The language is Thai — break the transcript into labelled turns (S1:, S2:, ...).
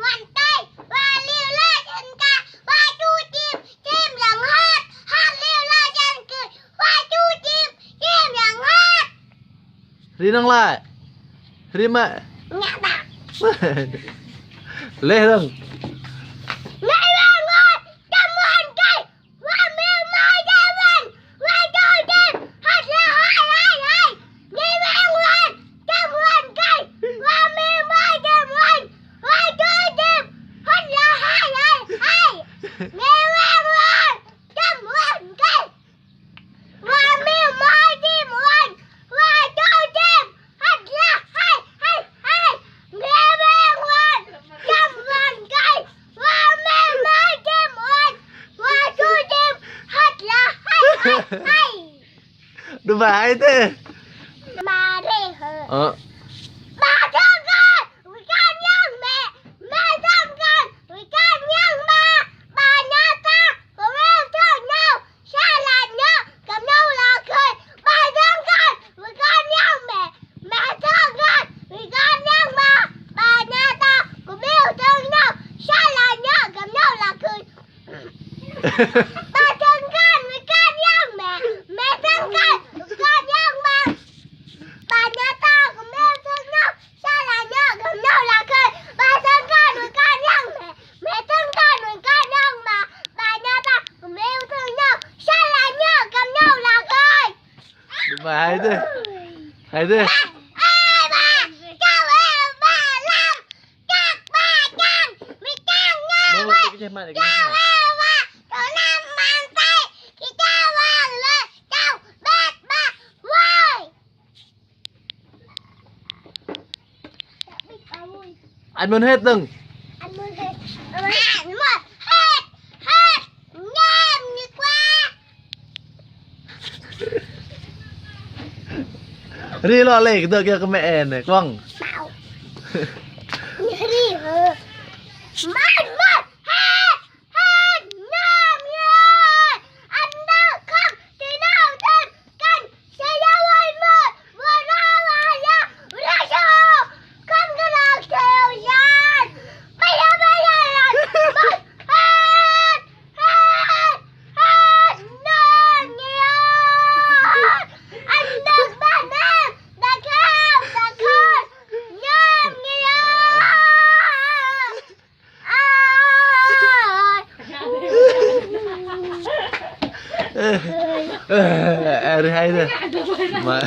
S1: วันเต้ว่าเลี้ยวล่าฉันกะว่าจูจิมจิมหลังฮัดฮัดเลี้ยวล่าฉันเกิดว่าจูจิมจิมหลังฮัด
S2: Ri nang lại Ri mẹ
S1: หนักหนัก
S2: Lê rừng
S1: ไม่ว่างอนจำวันใจว่าเมียมาได้วันว่าจูจิมฮัดละฮัดฮัดฮัดไม่ว่างอนจำวันใจว่าเมียมาได้วันว่าจูจิมฮัดละฮัดฮัดฮัดไม่ว่างอนจำวันใจว่าเมียมาได้วันว่าจูจิมฮัดละฮัดฮัดฮัดไม่ว่างอนจำวันใจว่าเมียมาได้วันว่าจูจิมฮัดละฮัดฮัดฮัด
S2: Đừng phải thế
S1: มาได้เหอะ
S2: Ờ
S1: มาทำกันวิการย่างแม่แม่ทำกันวิการย่างมาบานาตาก็เริ่มเท่าเน่าชาลาเนาะกับเน่าลาเคยมาทำกันวิการย่างแม่แม่ทำกันวิการย่างมาบานาตาก็เริ่มเท่าเน่าชาลาเนาะกับเน่าลาเคยมาทำกันวิการย่างแม่แม่ทำกันวิการย่างมาบานาตาก็เริ่มเท่าเน่าชาลาเนาะกับเน่าลาเคยมาทำกันวิการย่างแม่แม่ทำกันวิการย่างมาบานาตาก็เริ่มเท่าเน่าชาลาเนาะกับเน่าลาเคย
S2: Đừng phải thế Hay thế
S1: ไอ้บ้าเจ้าเอ๋บ้าลำจากบ้าจังไม่จ้างงาน
S2: Đâu
S1: ไว้
S2: cái trên mặt này
S1: เจ้า
S2: cái
S1: เอ๋ว่าเจ้าน้ำมันไปที่เจ้าว่างเลยเจ้าแบกบ้าไว้
S2: Ăn muốn hết rừng
S1: อันมือเห็ดอันมือเห็ดเห็ดงามดีกว่า
S2: Ri lo lệ cái tờ kia cái mẹ này quăng
S1: เปล่านี่เหอะมันเห็ดงามเลยอันน่าคำที่น่าเต้นกันเสียวันหมดวันละวันละวันละโชว์คำกระดาษเทียวยานไม่ได้มันเห็ดน่าเงี้ยอันนึกบ้านแม่ตะข้าวตะข้าวงามเงี้ย
S2: Ê, hay thế mà